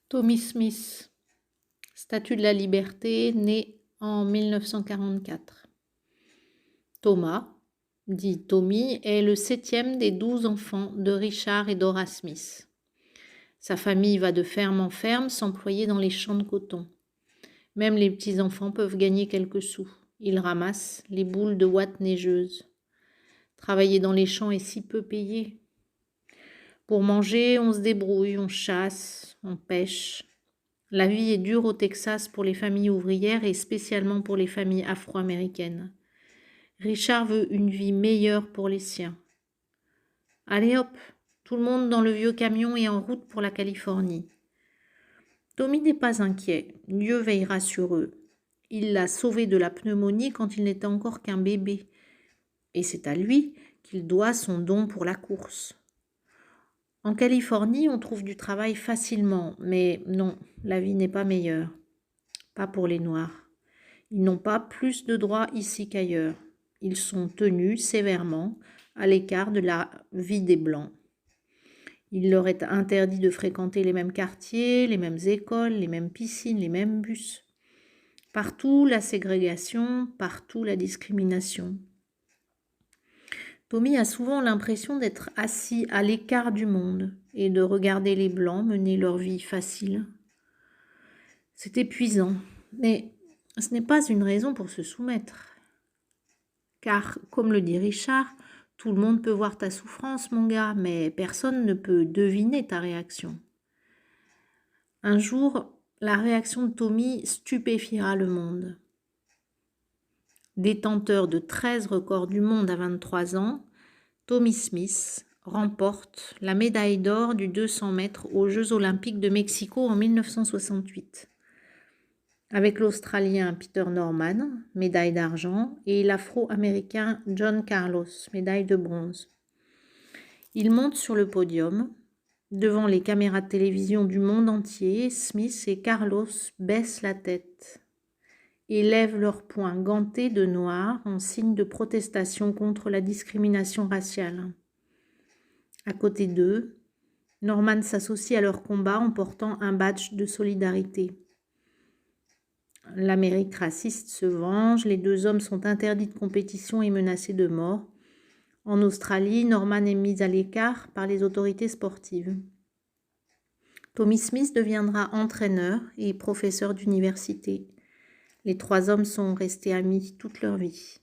Tommy Smith, Statue de la Liberté, né en 1944. Thomas, dit Tommy, est le 7e des 12 enfants de Richard et Dora Smith. Sa famille va de ferme en ferme s'employer dans les champs de coton. Même les petits-enfants peuvent gagner quelques sous. Ils ramassent les boules de ouate neigeuses. Travailler dans les champs est si peu payé. Pour manger, on se débrouille, on chasse, on pêche. La vie est dure au Texas pour les familles ouvrières et spécialement pour les familles afro-américaines. Richard veut une vie meilleure pour les siens. Allez hop, tout le monde dans le vieux camion est en route pour la Californie. Tommy n'est pas inquiet, Dieu veillera sur eux. Il l'a sauvé de la pneumonie quand il n'était encore qu'un bébé. Et c'est à lui qu'il doit son don pour la course. En Californie, on trouve du travail facilement, mais non, la vie n'est pas meilleure. Pas pour les Noirs. Ils n'ont pas plus de droits ici qu'ailleurs. Ils sont tenus sévèrement à l'écart de la vie des Blancs. Il leur est interdit de fréquenter les mêmes quartiers, les mêmes écoles, les mêmes piscines, les mêmes bus. Partout la ségrégation, partout la discrimination. Tommy a souvent l'impression d'être assis à l'écart du monde et de regarder les Blancs mener leur vie facile. C'est épuisant, mais ce n'est pas une raison pour se soumettre. Car, comme le dit Richard, tout le monde peut voir ta souffrance, mon gars, mais personne ne peut deviner ta réaction. Un jour, la réaction de Tommy stupéfiera le monde. Détenteur de 13 records du monde à 23 ans, Tommy Smith remporte la médaille d'or du 200 mètres aux Jeux olympiques de Mexico en 1968. Avec l'Australien Peter Norman, médaille d'argent, et l'Afro-Américain John Carlos, médaille de bronze. Il monte sur le podium. Devant les caméras de télévision du monde entier, Smith et Carlos baissent la tête et lèvent leurs poings gantés de noir en signe de protestation contre la discrimination raciale. À côté d'eux, Norman s'associe à leur combat en portant un badge de solidarité. L'Amérique raciste se venge, les deux hommes sont interdits de compétition et menacés de mort. En Australie, Norman est mis à l'écart par les autorités sportives. Tommy Smith deviendra entraîneur et professeur d'université. Les trois hommes sont restés amis toute leur vie.